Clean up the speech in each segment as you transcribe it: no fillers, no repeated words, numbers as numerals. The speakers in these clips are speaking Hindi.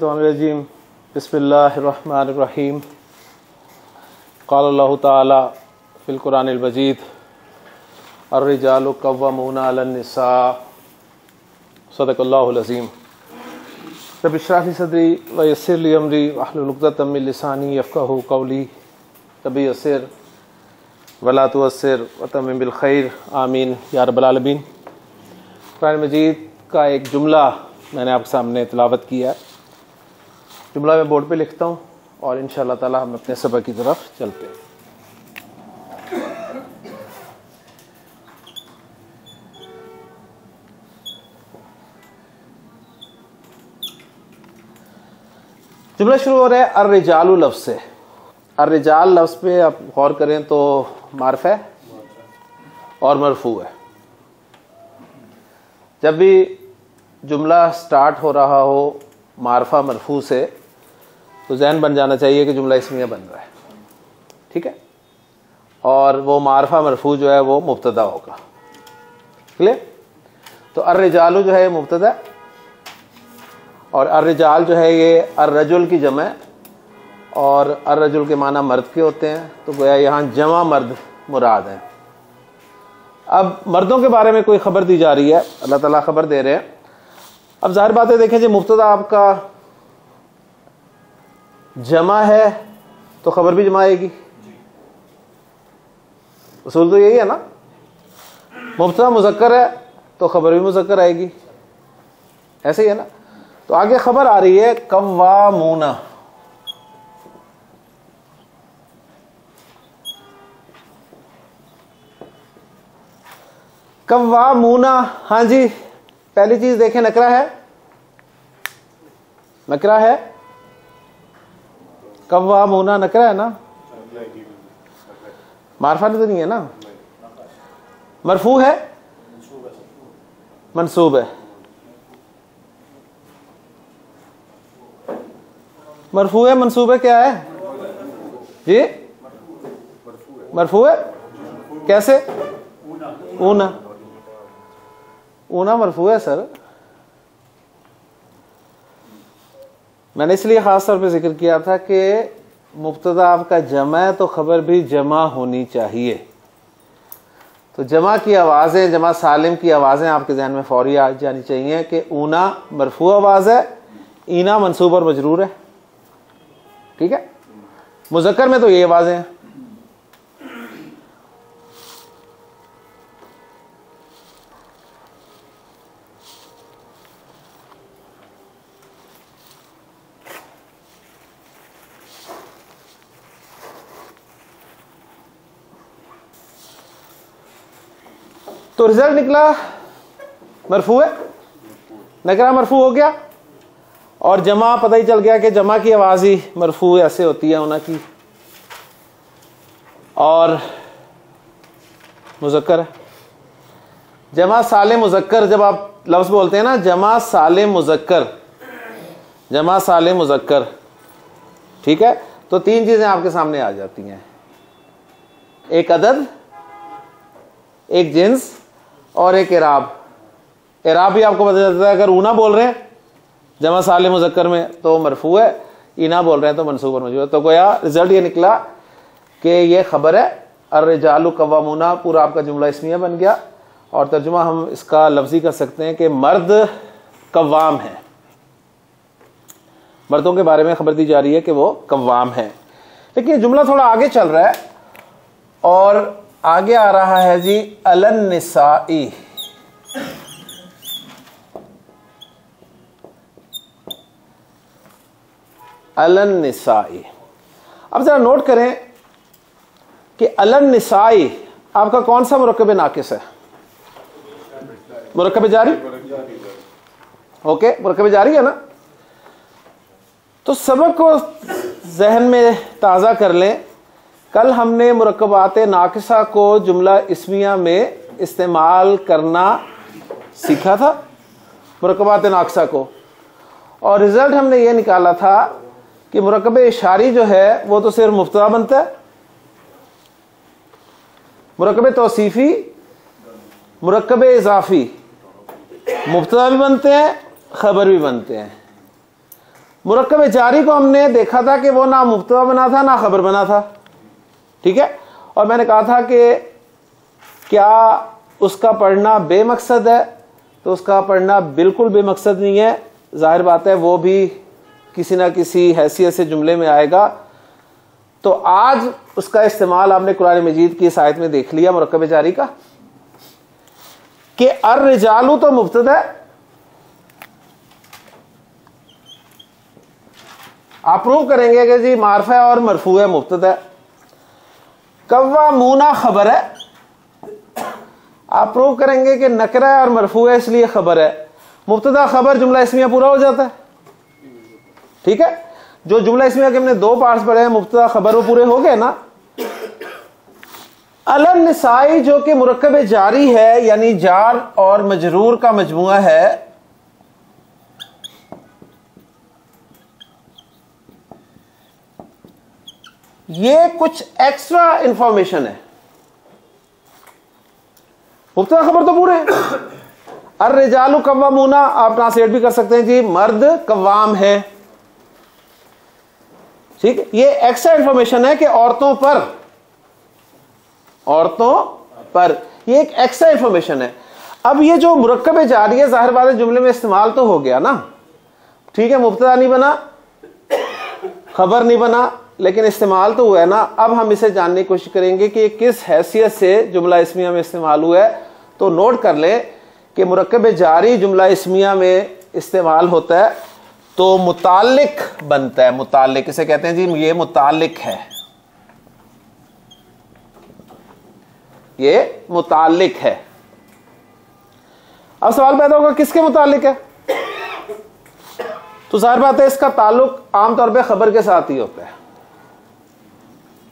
रजीम बिस्मिल्लाहिर्रहमानिर्रहीम क़ाल ताला फ़िल क़ुरानिल मजीद अर्रिजालु क़व्वामूना अलन्निसा सदक़ल्लाहुल अज़ीम। रब्बि इश्रह ली सदरी व यस्सिर ली अमरी वहलुल उक़दतम मिन लिसानी यफ़क़हू क़ौली रब्बि यस्सिर वला तुअस्सिर व तम्मिम बिल खैर आमीन या रब्बल आलमीन। क़ुरान मजीद का एक जुमला मैंने आपके सामने तिलावत किया है। जुमला मैं बोर्ड पे लिखता हूँ और इंशाअल्लाह ताला हम अपने सबक की तरफ चलते हैं। जुमला शुरू हो रहा है अर्रिजालु लफ्ज़ से। अर्रिजाल लफ्ज़ पे आप गौर करें तो मार्फ है और मरफू है। जब भी जुमला स्टार्ट हो रहा हो मारफा मरफू से तो ज़हन बन जाना चाहिए कि जुमला इसमिया बन रहा है, ठीक है। और वो मारफा मरफू जो है वो मुब्तदा होगा, क्लियर। तो अर्रिजालु जो है ये मुब्तदा और अर्रिजाल जो है ये अर्रजुल की जमा है और अर्रजुल के माना मर्द के होते हैं, तो गोया यहाँ जमा मर्द मुराद है। अब मर्दों के बारे में कोई खबर दी जा रही है, अल्लाह ताला खबर दे रहे हैं। अब जाहिर बात है, देखें जी मुब्तदा आपका जमा है तो खबर भी जमा आएगी, उसूल तो यही है ना। मुब्तदा मुज़क्कर है तो खबर भी मुज़क्कर आएगी, ऐसे ही है ना। तो आगे खबर आ रही है कव्वामूना। कव्वामूना, हाँ जी, पहली चीज देखें नकरा है, नकरा है। कव्वामूना नकरा है ना, मारफा तो नहीं है ना। मरफू है, मंसूब है। मरफू है, मंसूब है, क्या है जी? मरफू है, कैसे? ऊना, ऊना मरफू है सर। मैंने इसलिए खास तौर पे जिक्र किया था कि मुब्तदा आपका जमा है तो खबर भी जमा होनी चाहिए। तो जमा की आवाज़ें, जमा सालिम की आवाज़ें आपके ज़हन में फौरी आ जानी चाहिए कि ऊना मरफू आवाज़ है, ईना मंसूब और मजरूर है, ठीक है। मुज़क्कर में तो ये आवाज़ें हैं। तो रिजल्ट निकला मरफू है, नकरा मरफू हो गया और जमा पता ही चल गया कि जमा की आवाज ही मरफू ऐसे होती है उना की, और मुज़क्कर है। जमा सालिम मुज़क्कर, जब आप लफ्ज़ बोलते हैं ना जमा सालिम मुज़क्कर, जमा सालिम मुज़क्कर, ठीक है। तो तीन चीजें आपके सामने आ जाती हैं, एक अदद, एक जिन्स और एक इराब। इराब भी आपको पता चलता है, अगर ऊना बोल रहे हैं जमा सालिम मुज़क्कर में तो मरफू है, ईना बोल रहे हैं तो मंसूब और मजरूर है। तो गोया रिजल्ट ये निकला कि ये खबर है अर्रिजालु कव्वामूना, पूरा आपका जुमला इसमिया बन गया। और तर्जुमा हम इसका लफ्जी कर सकते हैं कि मर्द कव्वाम है। मर्दों के बारे में खबर दी जा रही है कि वो कव्वाम है। लेकिन जुमला थोड़ा आगे चल रहा है और आगे आ रहा है जी अलन्निसाई। अलन्निसाई, अब जरा नोट करें कि अलन्निसाई आपका कौन सा मुरक्कब नाकिस है? मुरक्कब जारी, ओके, मुरक्कब जारी है ना। तो सबक को जहन में ताज़ा कर लें। कल हमने मुरक्कबात नाकिसा को जुमला इस्मिया में इस्तेमाल करना सीखा था, मुरक्कबात नाकिसा को, और रिजल्ट हमने ये निकाला था कि मुरक्कब इशारी जो है वो तो सिर्फ मुब्तदा बनता है, मुरक्कब तौसीफी, मुरक्कब इजाफी मुब्तदा भी बनते हैं, खबर भी बनते हैं। मुरक्कब जारी को हमने देखा था कि वो ना मुब्तदा बना था ना खबर बना था, ठीक है। और मैंने कहा था कि क्या उसका पढ़ना बेमकसद है, तो उसका पढ़ना बिल्कुल बेमकसद नहीं है। जाहिर बात है वो भी किसी ना किसी हैसियत से जुमले में आएगा। तो आज उसका इस्तेमाल आपने कुरान मजीद की इस आयत में देख लिया मुरक्कब जारी का, कि अर रिजालू तो मुब्तदा है, आप प्रूव करेंगे कि जी मारफा है और मरफू है मुब्तदा है। कव्वामूना खबर है, आप प्रूव करेंगे कि नकरा है और मरफू है इसलिए खबर है। मुब्तदा खबर जुमला इस्मिया पूरा हो जाता है, ठीक है। जो जुमला इस्मिया के हमने दो पार्ट्स पढ़े हैं, मुब्तदा खबर, वो पूरे हो गए ना। अलन निसाई जो कि मुरक्कब जारी है, यानी जार और मजरूर का मजमुआ है, ये कुछ एक्स्ट्रा इंफॉर्मेशन है। मुब्तदा खबर तो पूरे अर रिजालु कव्वामूना, आप ट्रांसलेट भी कर सकते हैं जी, मर्द कव्वाम है, ठीक है। ये एक्स्ट्रा इंफॉर्मेशन है कि औरतों पर ये एक एक्स्ट्रा इंफॉर्मेशन है। अब ये जो मुरक्कब जारी है, जाहिर बात है जुमले में इस्तेमाल तो हो गया ना, ठीक है। मुब्तदा नहीं बना, खबर नहीं बना, लेकिन इस्तेमाल तो हुआ है ना। अब हम इसे जानने की कोशिश करेंगे कि किस हैसियत से जुमला इस्मिया में इस्तेमाल हुआ है। तो नोट कर लें कि मुरक्कब जारी जुमला इस्मिया में इस्तेमाल होता है तो मुतालिक बनता है। मुतालिक इसे कहते हैं जी, ये मुतालिक है, ये मुतालिक है। अब सवाल पैदा होगा किसके मुतालिक है, तो जाहिर बात है इसका ताल्लुक आमतौर पे खबर के साथ ही होता है।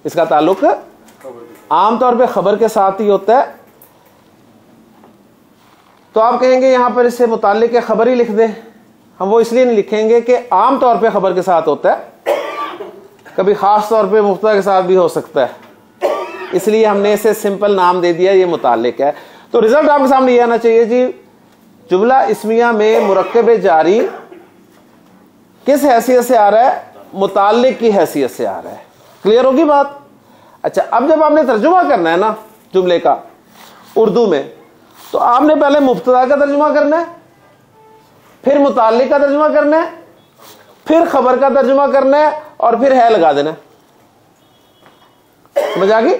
इसका ताल्लुक आमतौर पे खबर के साथ ही होता है। तो आप कहेंगे यहां पर इसे मुतालिक के खबर ही लिख दें। हम वो इसलिए नहीं लिखेंगे कि आमतौर पे खबर के साथ होता है, कभी खास तौर पे मुब्तदा के साथ भी हो सकता है, इसलिए हमने इसे सिंपल नाम दे दिया, ये मुतालिक है। तो रिजल्ट आपके सामने ये आना चाहिए जी, जुमला इस्मिया में मुरक्कब जारी किस हैसियत से आ रहा है, मुतालिक की हैसियत से आ रहा है। क्लियर होगी बात। अच्छा, अब जब आपने तर्जुमा करना है ना जुमले का उर्दू में, तो आपने पहले मुब्तदा का तर्जुमा करना है, फिर मुतालिक का तर्जुमा करना है, फिर खबर का तर्जुमा करना है, और फिर है लगा देना है। समझ आ गई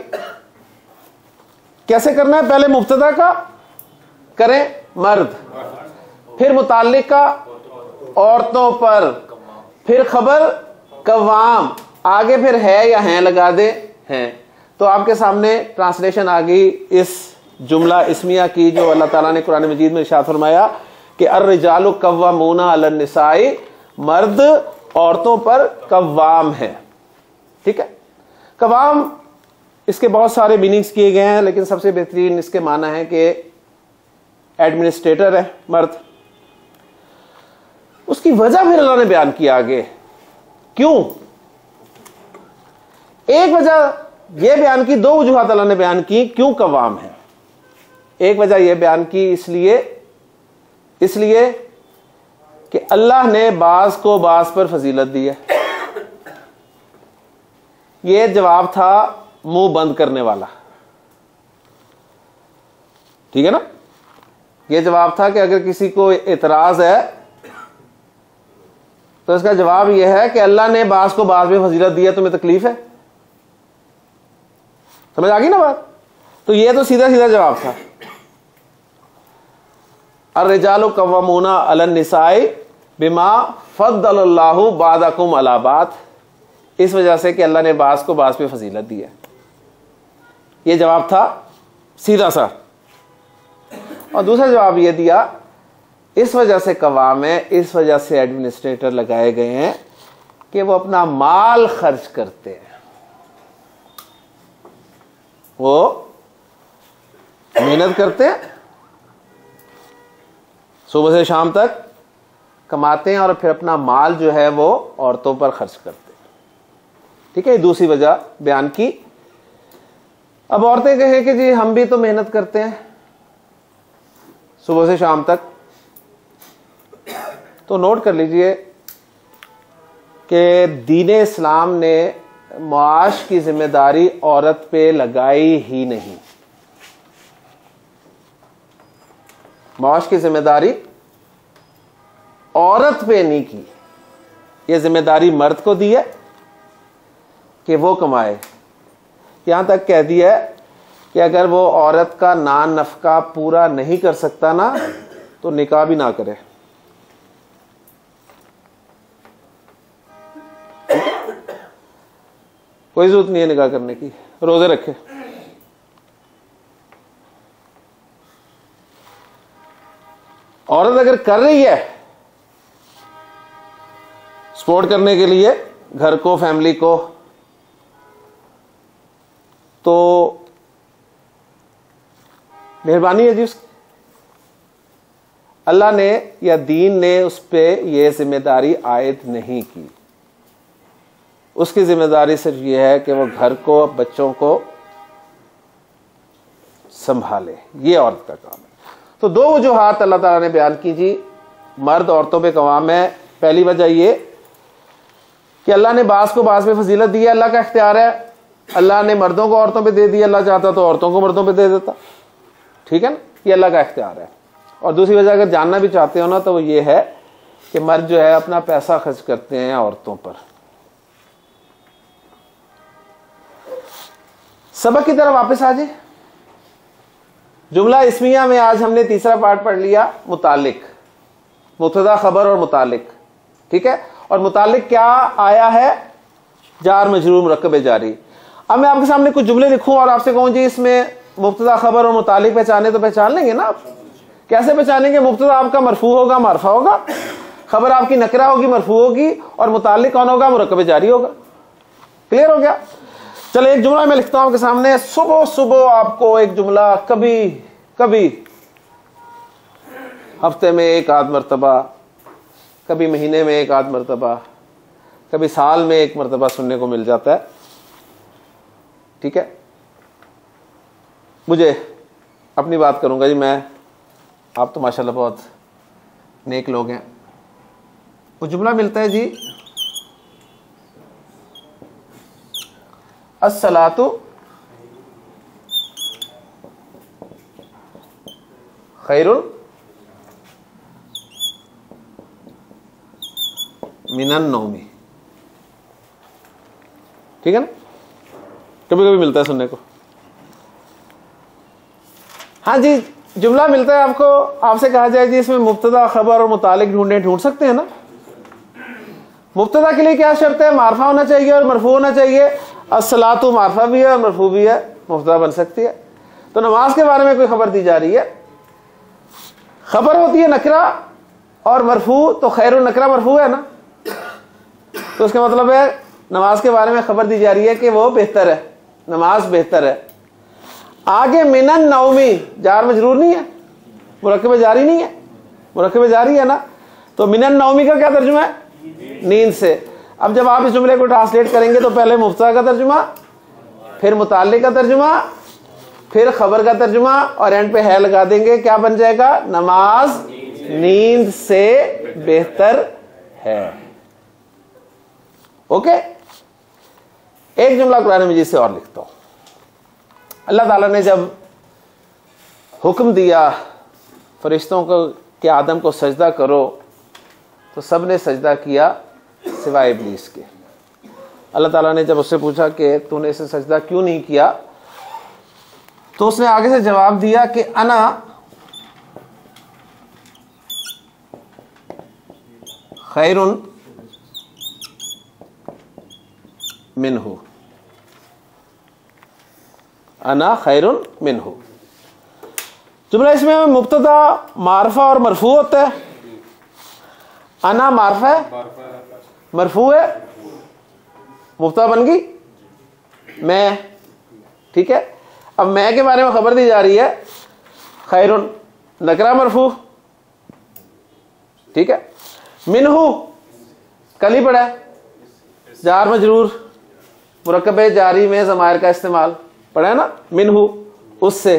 कैसे करना है? पहले मुब्तदा का करें मर्द, फिर मुतालिक का औरतों पर, फिर खबर कवाम, आगे फिर है या हैं लगा दे हैं। तो आपके सामने ट्रांसलेशन आ गई इस जुमला इस्मिया की, जो अल्लाह ताला ने कुरान मजीद में इरशाद फरमाया कि अर्रिजालु कव्वामूना अलन निसाई, मर्द औरतों पर कव्वाम है, ठीक है। कव्वाम इसके बहुत सारे मीनिंग्स किए गए हैं, लेकिन सबसे बेहतरीन इसके माना है कि एडमिनिस्ट्रेटर है मर्द। उसकी वजह फिर अल्लाह ने बयान किया आगे, क्यों। एक वजह यह बयान की, दो वजूहात अल्लाह ने बयान की क्यों कव्वाम है। एक वजह यह बयान की इसलिए कि अल्लाह ने बास को बास पर फजीलत दी है। यह जवाब था मुंह बंद करने वाला, ठीक है ना। यह जवाब था कि अगर किसी को एतराज है तो इसका जवाब यह है कि अल्लाह ने बास को बास में फजीलत दी है, तुम्हें तकलीफ है। समझ आ गई ना बात। तो यह तो सीधा सीधा जवाब था। अर्रिजालु कव्वामूना अलन निसाई बिमा फद्दलल्लाहु बादकुम अला बाद, इस वजह से कि अल्लाह ने बास को बास पे फजीलत दी है। यह जवाब था सीधा सा। और दूसरा जवाब यह दिया, इस वजह से कवाम है, इस वजह से एडमिनिस्ट्रेटर लगाए गए हैं कि वो अपना माल खर्च करते हैं, वो मेहनत करते हैं, सुबह से शाम तक कमाते हैं और फिर अपना माल जो है वो औरतों पर खर्च करते हैं, ठीक है। दूसरी वजह बयान की। अब औरतें कहें कि जी हम भी तो मेहनत करते हैं सुबह से शाम तक, तो नोट कर लीजिए कि दीन इस्लाम ने मुआश की जिम्मेदारी औरत पे लगाई ही नहीं। मुआश की जिम्मेदारी औरत पे नहीं की, यह जिम्मेदारी मर्द को दी है कि वो कमाए। यहां तक कह दिया है कि अगर वो औरत का नान नफका पूरा नहीं कर सकता ना तो निकाह भी ना करे। कोई जरूरत नहीं है निकाह करने की, रोजे रखे। औरत अगर कर रही है सपोर्ट करने के लिए घर को, फैमिली को, तो मेहरबानी है जी उसकी। अल्लाह ने या दीन ने उस पर यह जिम्मेदारी आयद नहीं की। उसकी जिम्मेदारी सिर्फ यह है कि वो घर को, बच्चों को संभाले, ये औरत का काम है। तो दो वजूहात अल्लाह ताला ने बयान की जी, मर्द औरतों पे कवाम है। पहली वजह ये कि अल्लाह ने बास को बास में फजीलत दी है, अल्लाह का इख्तियार है। अल्लाह ने मर्दों को औरतों पे दे दिया, अल्लाह चाहता तो औरतों को मर्दों पे दे देता, ठीक है ना, ये अल्लाह का इख्तियार है। और दूसरी वजह अगर जानना भी चाहते हो ना तो वो ये है कि मर्द जो है अपना पैसा खर्च करते हैं औरतों पर। सबक की तरफ वापस आ जाए। जुमला इस्मिया में आज हमने तीसरा पार्ट पढ़ लिया, मुतालिक, मुब्तदा, खबर और मुतालिक, ठीक है। और मुतालिक क्या आया है? जार मजरूर मुरक्कब जारी। अब मैं आपके सामने कुछ जुमले लिखूं और आपसे कहूं जी इसमें मुब्तदा, खबर और मुतालिक पहचाने, तो पहचान लेंगे ना आप? कैसे पहचानेंगे? मुब्तदा आपका मरफू होगा, मारफा होगा, खबर आपकी नकरा होगी, मरफू होगी, और मुतालिक कौन होगा? मुरक्कब जारी होगा। क्लियर हो गया? चलो एक जुमला मैं लिखता हूं आपके सामने। सुबह सुबह आपको एक जुमला कभी कभी हफ्ते में एक आध मरतबा, कभी महीने में एक आध मरतबा, कभी साल में एक मरतबा सुनने को मिल जाता है, ठीक है। मुझे अपनी बात करूंगा जी, मैं, आप तो माशाल्लाह बहुत नेक लोग हैं। वो जुमला मिलता है जी, अस्सलातु खैरुन मिनन नौमी, ठीक है ना, कभी कभी मिलता है सुनने को। हाँ जी, जुमला मिलता है आपको, आपसे कहा जाए जी इसमें मुब्तदा, खबर और मुतालिक ढूंढ सकते हैं ना। मुब्तदा के लिए क्या शर्त है? मारफा होना चाहिए और मरफू होना चाहिए। अस्सलातु मारफा भी है और मरफू भी है, मुब्तदा बन सकती है। तो नमाज के बारे में कोई खबर दी जा रही है, खबर होती है नकरा और मरफू, तो खैरुन नकरा मरफू है ना, तो उसका मतलब है नमाज के बारे में खबर दी जा रही है कि वो बेहतर है, नमाज बेहतर है। आगे मिनन नौमी, जार मजरूर नहीं है, मुरक्कब जारी नहीं है, मुरक्कब जारी है ना, तो मिनन नौमी का क्या तर्जुमा है? नींद से। अब जब आप इस जुमले को ट्रांसलेट करेंगे तो पहले मुब्तदा का तर्जुमा, फिर मुताल्लिक का तर्जुमा, फिर खबर का तर्जुमा, और एंड पे है लगा देंगे। क्या बन जाएगा? नमाज नींद से बेहतर है। ओके, एक जुमला कुरान मजीद से और लिखता हूं। अल्लाह ताला ने जब हुक्म दिया फरिश्तों को कि आदम को सजदा करो, तो सब ने सजदा किया सिवाय इब्लीस के। अल्लाह ताला ने जब उससे पूछा कि तूने इसे सजदा क्यों नहीं किया, तो उसने आगे से जवाब दिया कि अना खैरुन मिनहु, अना खैरुन मिनहु। जुमला इसमें मुब्तदा, मारफा और मरफू होता है। अना मारफा है, मरफू है, मुब्तदा बन गई मैं, ठीक है। अब मैं के बारे में खबर दी जा रही है, खैरुन नकरा मरफू, ठीक है। मिनहु कल ही पढ़ा है, जार मजरूर, मुरक्कब जारी में ज़मायर का इस्तेमाल पढ़ा है ना, मिनहु उससे।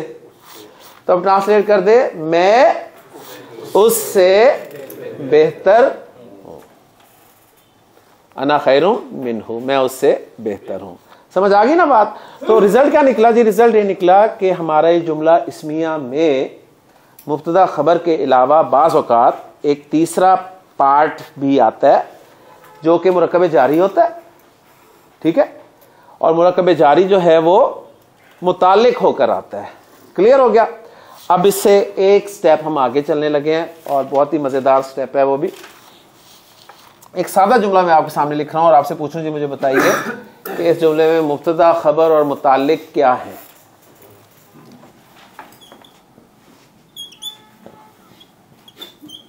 तो अब ट्रांसलेट कर दे, मैं उससे बेहतर हूं। अना खैरुम मिन्हु, मैं उससे बेहतर हूँ। समझ आ गई ना बात। तो रिजल्ट क्या निकला जी? रिजल्ट ये निकला कि हमारा ये जुमला इस्मिया में मुब्तदा खबर के अलावा बाज़ औक़ात एक तीसरा पार्ट भी आता है जो कि मुरक्कब जारी होता है, ठीक है, और मुरक्कब जारी जो है वो मुताल्लिक होकर आता है। क्लियर हो गया? अब इससे एक स्टेप हम आगे चलने लगे हैं और बहुत ही मज़ेदार स्टेप है वो भी। एक सादा जुमला मैं आपके सामने लिख रहा हूं और आपसे पूछूं जी मुझे बताइए कि इस जुमले में मुब्तदा खबर और मुताल्लिक क्या है।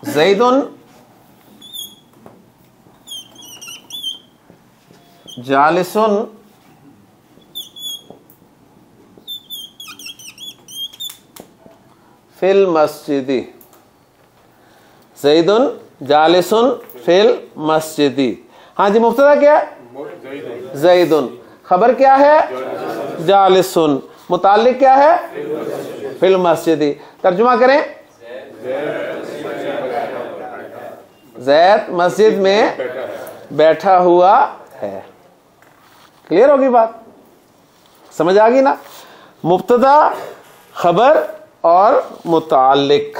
ज़ैदुन जालिसुन फिल मस्जिदी। ज़ैदुन जालिसुन फिल मस्जिदी। हाँ जी, मुब्तदा क्या है? ज़ैदुन। खबर क्या है? जालिसुन। मुताल्लिक क्या है? फिल मस्जिदी। तर्जुमा करें, ज़ैद मस्जिद में बैठा हुआ है। क्लियर होगी बात? समझ आ गई ना? मुब्तदा खबर और मुताल्लिक।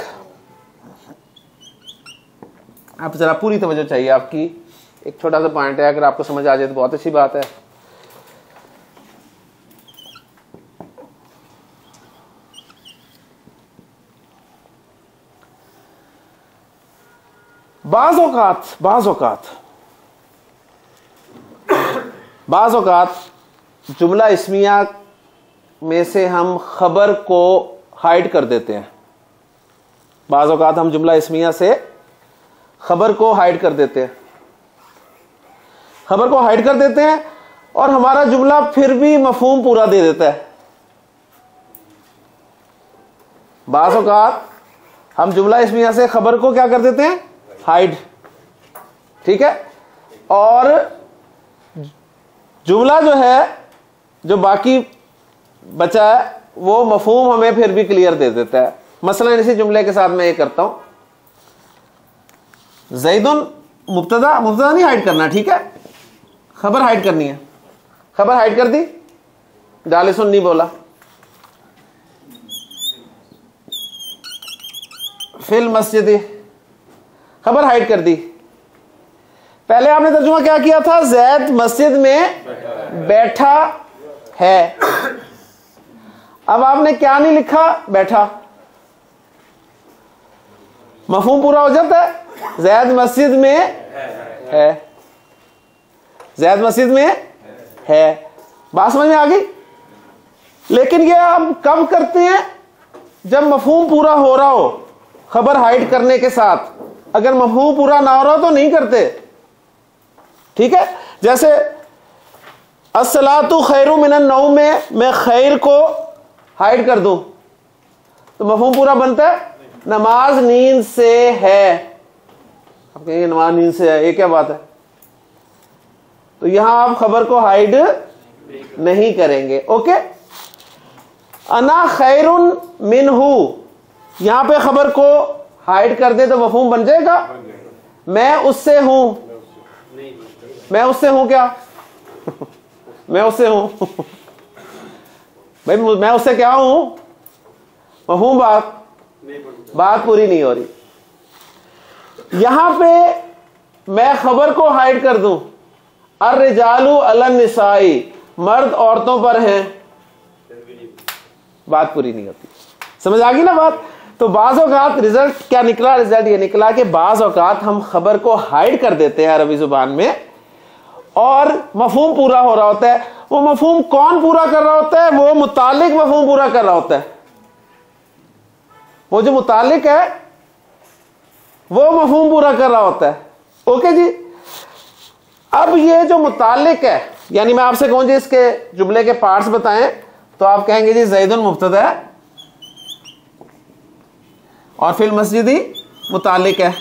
आप जरा पूरी तवज्जो चाहिए आपकी। एक छोटा सा पॉइंट है, अगर आपको समझ आ जाए तो बहुत अच्छी बात है। बाज़ औक़ात जुमला इस्मिया में से हम खबर को हाइड कर देते हैं। बाज़ औक़ात हम जुमला इस्मिया से खबर को हाइड कर देते हैं, खबर को हाइड कर देते हैं और हमारा जुमला फिर भी मफहूम पूरा दे देता है। बाज़ औक़ात हम जुमला इस्मिया से खबर को क्या कर देते हैं? हाइड, ठीक है, और जुमला जो है, जो बाकी बचा है, वो मफहूम हमें फिर भी क्लियर दे देता है। मसलन इसी जुमले के साथ मैं ये करता हूं, ज़ैदुन मुब्तदा नहीं हाइड करना, ठीक है, खबर हाइड करनी है। खबर हाइड कर दी, जालिसुन नहीं बोला। फिल मस्जिद, खबर हाइड कर दी। पहले आपने तर्जुमा क्या किया था? ज़ैद मस्जिद में बैठा है। अब आपने क्या नहीं लिखा? बैठा। मफहूम पूरा हो जाता है। ज़ैद मस्जिद में है, ज़ैद मस्जिद में है। बात समझ में आ गई? लेकिन ये हम कब करते हैं? जब मफहूम पूरा हो रहा हो, खबर हाइड करने के साथ। अगर मफहूम पूरा ना हो रहा हो तो नहीं करते, ठीक है। जैसे अस्सलातु खैरु मिनन नौम में मैं खैर को हाइड कर दूं तो मफहूम पूरा बनता है? नमाज नींद से है। आप कहेंगे नमाज नींद से है, ये क्या बात है? तो यहां आप खबर को हाइड नहीं करेंगे, ओके। अना खैरुन मिन्हु, यहां पे खबर को हाइड कर दे तो मफहूम बन जाएगा? मैं उससे हूं। मैं उससे हूं क्या? मैं उससे हूं भाई, मैं उससे क्या हूं? मफहूम बात पूरी नहीं हो रही। यहां पे मैं खबर को हाइड कर दूं, अर्रिजालु अलन निसाई, मर्द औरतों पर हैं, बात पूरी नहीं होती। समझ आ गई ना बात? तो बाज़ औक़ात रिजल्ट क्या निकला? रिजल्ट ये निकला कि बाज़ औक़ात हम खबर को हाइड कर देते हैं अरबी जुबान में और मफहूम पूरा हो रहा होता है। वो मफहूम कौन पूरा कर रहा होता है? वो मुतालिक मफहूम पूरा कर रहा होता है। वो जो मुतालिक है वो मफहूम पूरा कर रहा होता है, ओके जी। अब ये जो मुतालिक है, यानी मैं आपसे कहूं जी इसके जुमले के पार्ट्स बताएं तो आप कहेंगे जी ज़ैदुन मुब्तदा है और फिल मस्जिदी मुतालिक है।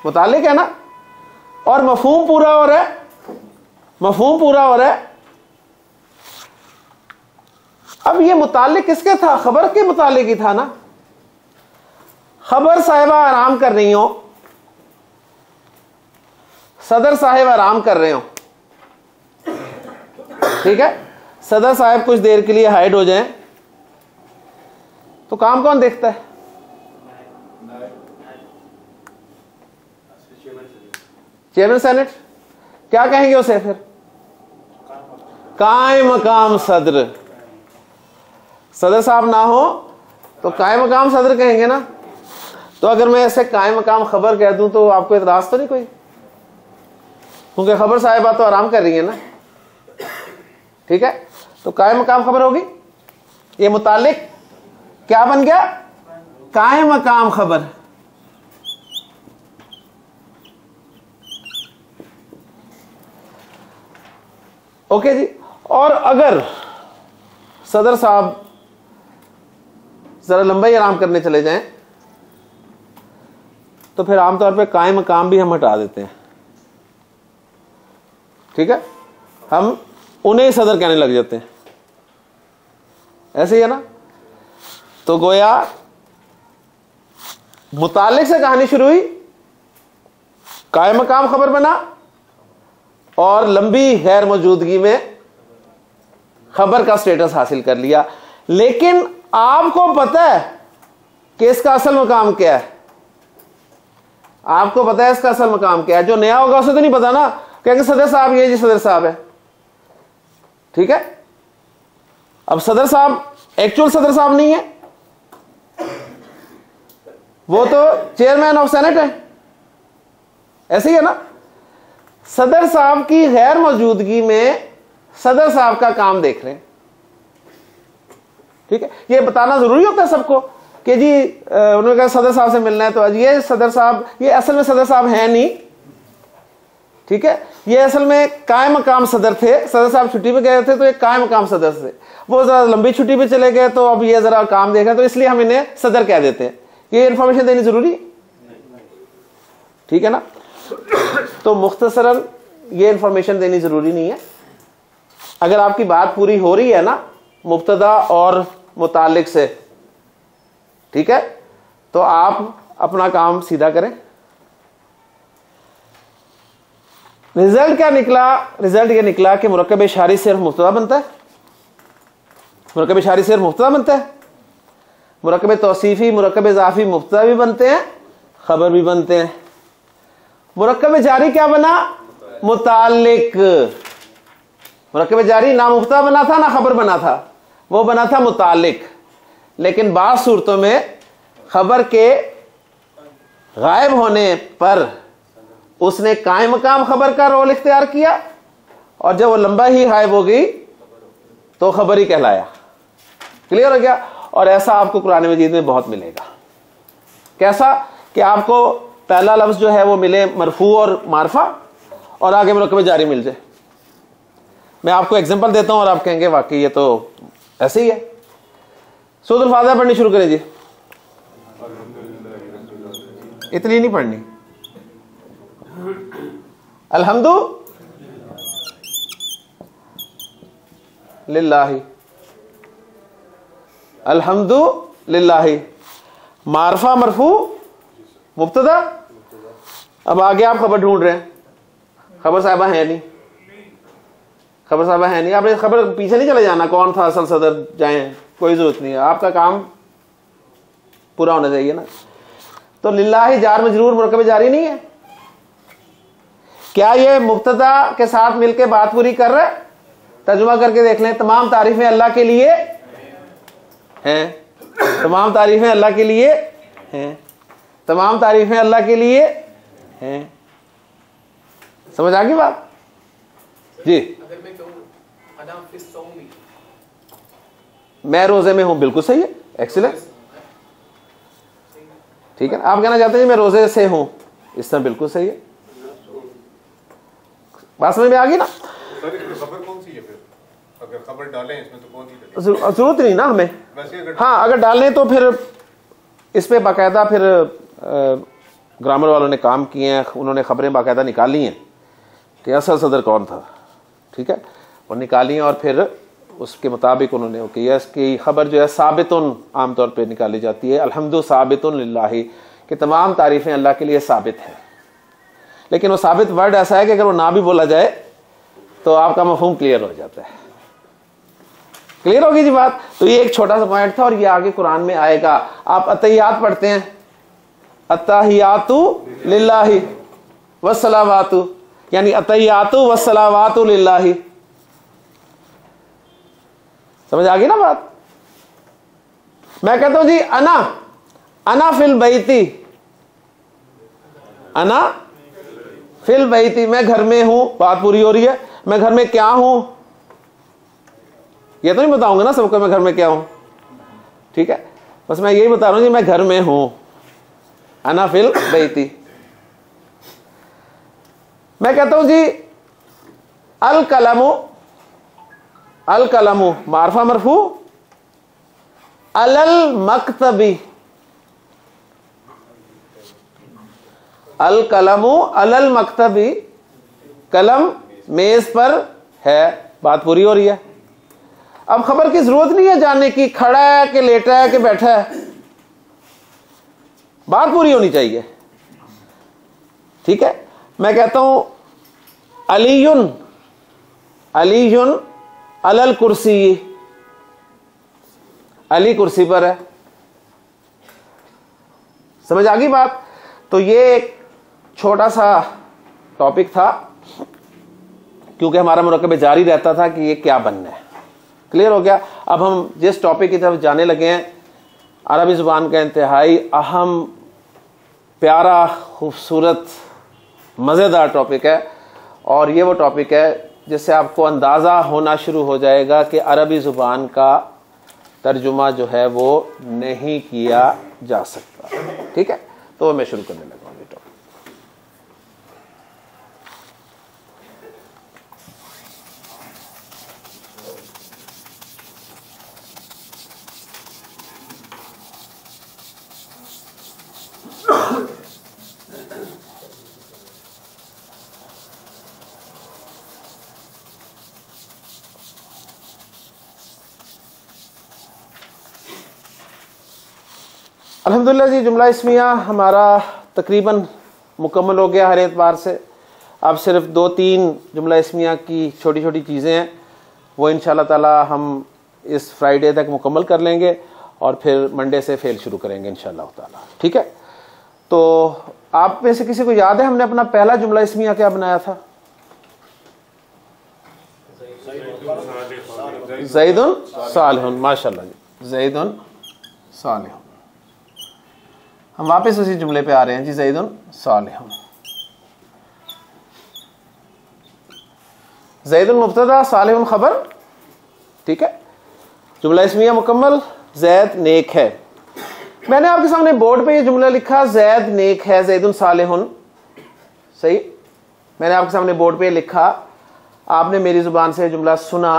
मुतालिक है ना, और मफहूम पूरा हो रहा है, मफहूम पूरा हो रहा है। अब ये मुतालिक किसके था? खबर के मुतालिक ही था ना। खबर साहिबा आराम कर रही हो, सदर साहब आराम कर रहे हो, ठीक है, सदर साहब कुछ देर के लिए हाइड हो जाएं, तो काम कौन देखता है? Chairman senate. क्या कहेंगे उसे फिर? कायम मकाम सदर। सदर साहब ना हो तो कायम मकाम सदर कहेंगे ना। तो अगर मैं ऐसे कायम मकाम खबर कह दूं तो आपको इतराज तो नहीं कोई? क्योंकि खबर साहिबा तो आराम कर रही है ना, ठीक है। तो कायम मकाम खबर होगी, ये मुतालिक क्या बन गया? कायम मकाम खबर। ओके जी। और अगर सदर साहब जरा लंबा ही आराम करने चले जाएं तो फिर आमतौर पे कायम मकाम भी हम हटा देते हैं, ठीक है, हम उन्हें सदर कहने लग जाते हैं, ऐसे ही है ना। तो गोया मुतालिक से कहानी शुरू हुई, कायम मकाम खबर बना, और लंबी गैर मौजूदगी में खबर का स्टेटस हासिल कर लिया। लेकिन आपको पता है कि इसका असल मकाम क्या है? आपको पता है इसका असल मकाम क्या है? जो नया होगा उसे तो नहीं पता ना, कहेंगे सदर साहब ये जी सदर साहब है, ठीक है। अब सदर साहब एक्चुअल सदर साहब नहीं है, वो तो चेयरमैन ऑफ सेनेट है, ऐसे ही है ना। सदर साहब की गैर मौजूदगी में सदर साहब का काम देख रहे हैं, ठीक है। ये बताना जरूरी होता है सबको कि जी उन्होंने कहा सदर साहब से मिलना है, तो आज ये सदर साहब, ये असल में सदर साहब हैं नहीं, ठीक है। ये असल में कायम मकाम सदर थे, सदर साहब छुट्टी पे गए थे तो ये कायम मकाम सदर थे, वो जरा लंबी छुट्टी पे चले गए तो अब ये जरा काम देख रहे हैं, तो इसलिए हम इन्हें सदर कह देते हैं। ये इंफॉर्मेशन देनी जरूरी, ठीक है ना। तो मुख्तसरन ये इंफॉर्मेशन देनी जरूरी नहीं है। अगर आपकी बात पूरी हो रही है ना मुब्तदा और मुतालिक से, ठीक है, तो आप अपना काम सीधा करें। रिजल्ट क्या निकला? रिजल्ट ये निकला कि मुरक्कब इशारी सिर्फ मुब्तदा बनता है, मुरक्कब इशारी सिर्फ मुब्तदा बनता है, मुरक्कब तौसीफी मुरक्कब इजाफी मुब्तदा भी बनते हैं, खबर भी बनते हैं। मुरक्कब जारी क्या बना? मुतालिक। मुरक्कब जारी ना मुब्तदा बना था ना खबर बना था, वो बना था मुतालिक। लेकिन बाज़ सूरतों में खबर के गायब होने पर उसने कायम मकाम खबर का रोल इख्तियार किया, और जब वो लंबा ही गायब हो गई तो खबर ही कहलाया। क्लियर हो गया? और ऐसा आपको कुरान मजीद में बहुत मिलेगा। कैसा? कि आपको पहला लफ्ज जो है वो मिले मरफू और मारफा, और आगे मुरक्कब जारी मिल जाए। मैं आपको एग्जांपल देता हूं और आप कहेंगे वाकई ये तो ऐसे ही है। सूरह फातिहा पढ़नी शुरू करें जी। इतनी नहीं पढ़नी। अल्हम्दु लिल्लाही, अल्हम्दु लिल्लाही, मारफा मरफू मुब्तदा। अब आगे आप खबर ढूंढ रहे हैं, खबर साहिबा है नहीं, खबर साहिबा है नहीं। आपने खबर पीछे नहीं चले जाना कौन था असल सदर, जाएं, कोई जरूरत नहीं है, आपका काम पूरा होना चाहिए ना। तो लिल्लाही जार मजरूर मुरक्कब जारी नहीं है। क्या ये मुब्तदा के साथ मिलकर बात पूरी कर रहा है? तर्जुमा करके देख लें। तमाम तारीफें अल्लाह के लिए हैं, तमाम तारीफें अल्लाह के लिए हैं, तमाम तारीफें अल्लाह के लिए हैं। समझ आ गई बात जी? अगर मैं कहूं अना फिस सौमी, मैं रोजे में हूं, बिल्कुल सही है, एक्सीलेंट, ठीक है। आप कहना चाहते हैं मैं रोजे से हूं, इस तरह बिल्कुल सही है। बात समझ में आ गई ना? सर इसमें खबर कौन सी है फिर? अगर खबर डालें इसमें तो कौन सी डालें? जरूरत नहीं ना हमें। हाँ, अगर डालें तो फिर इस पे बाकायदा फिर ग्रामर वालों ने काम किए हैं, उन्होंने खबरें बाकायदा निकाली हैं कि असल सदर कौन था, ठीक है, और निकाली हैं, और फिर उसके मुताबिक उन्होंने किया। इसकी खबर जो है साबितुन आमतौर पे निकाली जाती है, अल्हम्दु साबितुन लिल्लाही, कि तमाम तारीफें अल्लाह के लिए साबित है। लेकिन वो साबित वर्ड ऐसा है कि अगर वो ना भी बोला जाए तो आपका मफहूम क्लियर हो जाता है। क्लियर होगी जी बात। तो ये एक छोटा सा पॉइंट था और ये आगे कुरान में आएगा। आप अतहियात पढ़ते हैं, अत्तहियातु लिल्लाहि वस्सलावातु, यानी अतहियातु वस्सलावातु लिल्लाहि। समझ आ गई ना बात। मैं कहता हूं जी अना फिल बैती, अना फिल बैती, मैं घर में हूं, बात पूरी हो रही है। मैं घर में क्या हूं ये तो नहीं बताऊंगा ना सबको मैं घर में क्या हूं, ठीक है, बस मैं यही बता रहा हूं जी मैं घर में हूं, अना फिल बैती। मैं कहता हूं जी अल कलमु मारफा मरफू, अलल मकतबी, अल कलमु अलल मकतबी, कलम मेज पर है। बात पूरी हो रही है। अब खबर की जरूरत नहीं है जानने की खड़ा है कि लेटा है कि बैठा है, बात पूरी होनी चाहिए, ठीक है। मैं कहता हूं अलीयुन अलीयुन अलल कुर्सी, अली कुर्सी पर है। समझ आ गई बात। तो ये एक छोटा सा टॉपिक था क्योंकि हमारा मुरक्कब जारी रहता था कि ये क्या बनना है। क्लियर हो गया। अब हम जिस टॉपिक की तरफ जाने लगे हैं, अरबी जुबान का इंतहाई अहम, प्यारा, खूबसूरत, मज़ेदार टॉपिक है और ये वो टॉपिक है जिससे आपको अंदाज़ा होना शुरू हो जाएगा कि अरबी ज़ुबान का तर्जुमा जो है वो नहीं किया जा सकता, ठीक है। तो मैं शुरू करने लगा हूँ ये टॉपिक। अल्हम्दुलिल्लाह जी, जुमला इस्मिया हमारा तकरीबन मुकम्मल हो गया हर एतबार से। अब सिर्फ 2-3 जुमला इस्मिया की छोटी छोटी चीज़ें हैं, वो इंशाल्लाह ताला हम इस फ्राइडे तक मुकम्मल कर लेंगे और फिर मंडे से फेल शुरू करेंगे इंशाल्लाह ताला, ठीक है। तो आप में से किसी को याद है हमने अपना पहला जुमला इस्मिया क्या बनाया था? ज़ैदुन सालिहुन, माशाल्लाह जी, ज़ैदुन सालिहुन। हम वापस उसी जुमले पे आ रहे हैं जी, ज़ैदुन सालिहुन। ज़ैदुन मुब्तदा, सालिहुन खबर, ठीक है। जुमला इस्मिया मुकम्मल, ज़ैद नेक है। मैंने आपके सामने बोर्ड पे ये जुमला लिखा, ज़ैद नेक है, ज़ैदुन सालिहुन, सही। मैंने आपके सामने बोर्ड पे लिखा, आपने मेरी जुबान से जुमला सुना।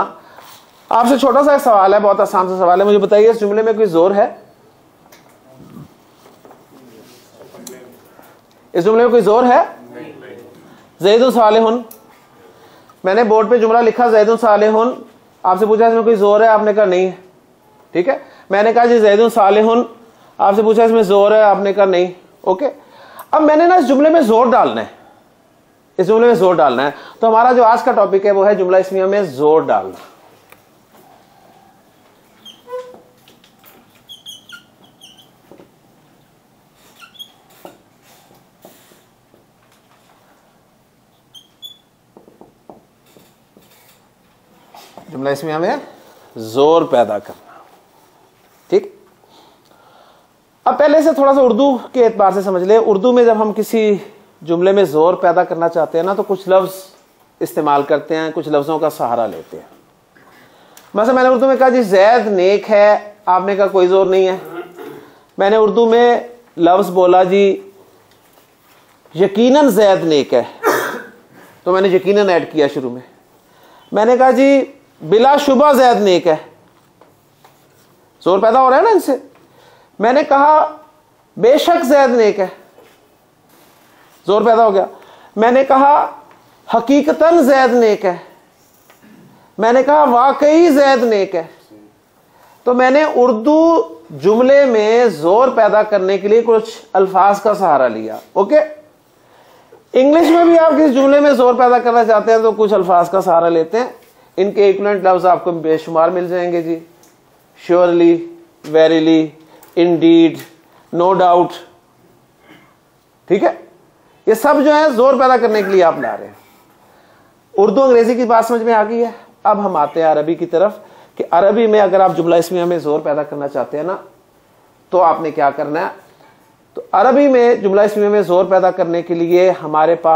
आपसे छोटा सा एक सवाल है, बहुत आसान सा सवाल है, मुझे बताइए इस जुमले में कोई जोर है? इस जुमले में कोई जोर है? ज़ैदुन सालिहुन। मैंने बोर्ड पे जुमला लिखा ज़ैदुन सालिहुन, आपसे पूछा इसमें कोई जोर है, आपने कहा नहीं है, ठीक है। मैंने कहा जी ज़ैदुन सालिहुन, आपसे पूछा इसमें जोर है, आपने कहा नहीं, ओके। अब मैंने ना इस जुमले में जोर डालना है, इस जुमले में जोर डालना है। तो हमारा जो आज का टॉपिक है वो है जुमला इस्मिया में जोर डालना। जुमला इस्मिया में जोर पैदा करना, ठीक। अब पहले से थोड़ा सा उर्दू के एतबार से समझ ले। उर्दू में जब हम किसी जुमले में जोर पैदा करना चाहते हैं ना, तो कुछ लफ्ज इस्तेमाल करते हैं, कुछ लफ्जों का सहारा लेते हैं। मतलब मैंने उर्दू में कहा जी ज़ैद नेक है, आपने कहा कोई जोर नहीं है। मैंने उर्दू में लफ्ज बोला जी यकीनन ज़ैद नेक है, तो मैंने यकीनन ऐड किया शुरू में। मैंने कहा जी बिलाशुबा ज़ैद नेक है, जोर पैदा हो रहा है ना इनसे। मैंने कहा बेशक ज़ैद नेक है, जोर पैदा हो गया। मैंने कहा हकीकतन ज़ैद नेक है, मैंने कहा वाकई ज़ैद नेक है। तो मैंने उर्दू जुमले में जोर पैदा करने के लिए कुछ अल्फाज का सहारा लिया, ओके। इंग्लिश में भी आप किस जुमले में जोर पैदा करना चाहते हैं तो कुछ अल्फाज का सहारा लेते हैं, इनके इक्विवेलेंट लफ्ज आपको बेशुमार मिल जाएंगे जी। Surely, verily, indeed, no doubt, ठीक है, ये सब जो है जोर पैदा करने के लिए आप ला रहे हैं। उर्दू अंग्रेजी की बात समझ में आ गई है। अब हम आते हैं अरबी की तरफ कि अरबी में अगर आप जुमला इस्मिया में जोर पैदा करना चाहते हैं ना तो आपने क्या करना है। तो अरबी में जुमला इस्मिया में जोर पैदा करने के लिए हमारे पास